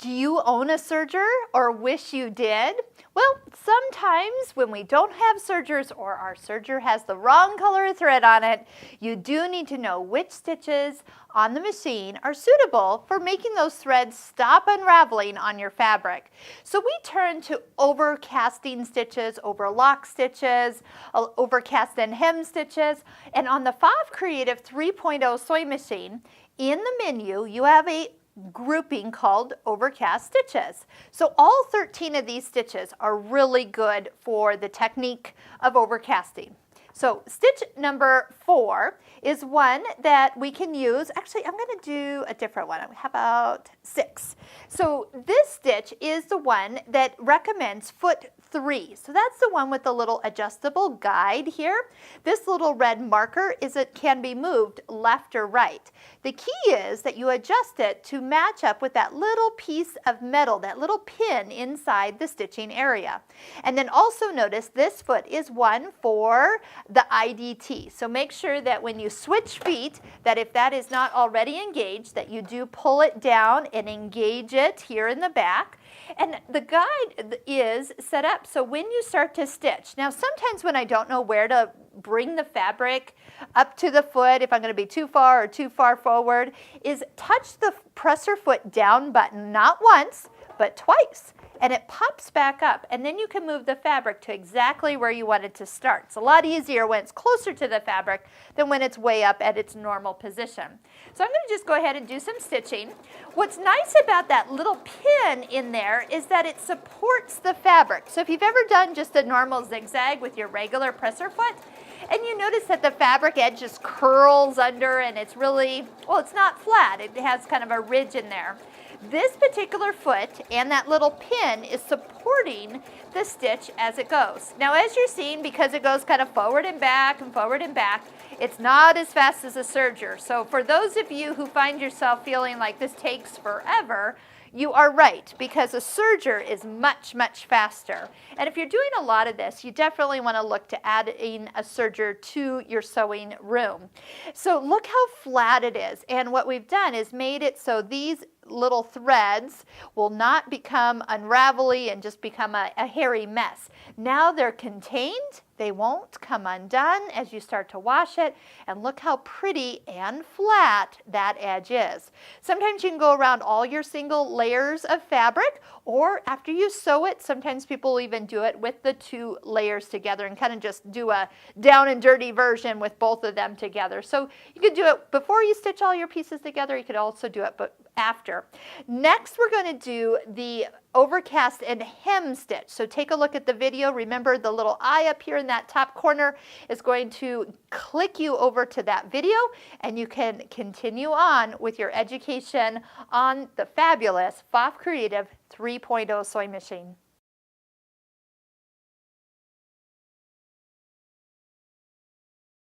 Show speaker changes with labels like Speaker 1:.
Speaker 1: Do you own a serger or wish you did? Well, sometimes when we don't have sergers or our serger has the wrong color of thread on it, you do need to know which stitches on the machine are suitable for making those threads stop unraveling on your fabric. So we turn to overcasting stitches, overlock stitches, overcast and hem stitches, and on the Pfaff Creative 3.0 sewing machine, in the menu you have a grouping called Overcast Stitches. So all 13 of these stitches are really good for the technique of overcasting. So stitch number 4 is one that we can use. Actually, I'm going to do a different one. How about 6? So this stitch is the one that recommends foot 3. So that's the one with the little adjustable guide here. This little red marker can be moved left or right. The key is that you adjust it to match up with that little piece of metal, that little pin inside the stitching area. And then also notice this foot is one for the IDT. So make sure that when you switch feet, that if that is not already engaged, that you do pull it down and engage it here in the back. And the guide is set up so when you start to stitch. Now sometimes when I don't know where to bring the fabric up to the foot, if I'm going to be too far or too far forward, is touch the presser foot down button not once, but twice. And it pops back up, and then you can move the fabric to exactly where you want it to start. It's a lot easier when it's closer to the fabric than when it's way up at its normal position. So I'm going to just go ahead and do some stitching. What's nice about that little pin in there is that it supports the fabric. So if you've ever done just a normal zigzag with your regular presser foot, and you notice that the fabric edge just curls under and it's really, well, it's not flat. It has kind of a ridge in there. This particular foot and that little pin is supporting the stitch as it goes. Now as you're seeing, because it goes kind of forward and back and forward and back, it's not as fast as a serger. So for those of you who find yourself feeling like this takes forever, you are right, because a serger is much, much faster. And if you're doing a lot of this, you definitely want to look to adding a serger to your sewing room. So look how flat it is. And what we've done is made it so these little threads will not become unravelly and just become a hairy mess. Now they're contained. They won't come undone as you start to wash it, and look how pretty and flat that edge is. Sometimes you can go around all your single layers of fabric, or after you sew it, sometimes people even do it with the 2 layers together and kind of just do a down and dirty version with both of them together. So you could do it before you stitch all your pieces together. You could also do it after. Next, we're going to do the overcast and hem stitch. So take a look at the video. Remember, the little eye up here in that top corner is going to click you over to that video, and you can continue on with your education on the fabulous Pfaff Creative 3.0 sewing machine.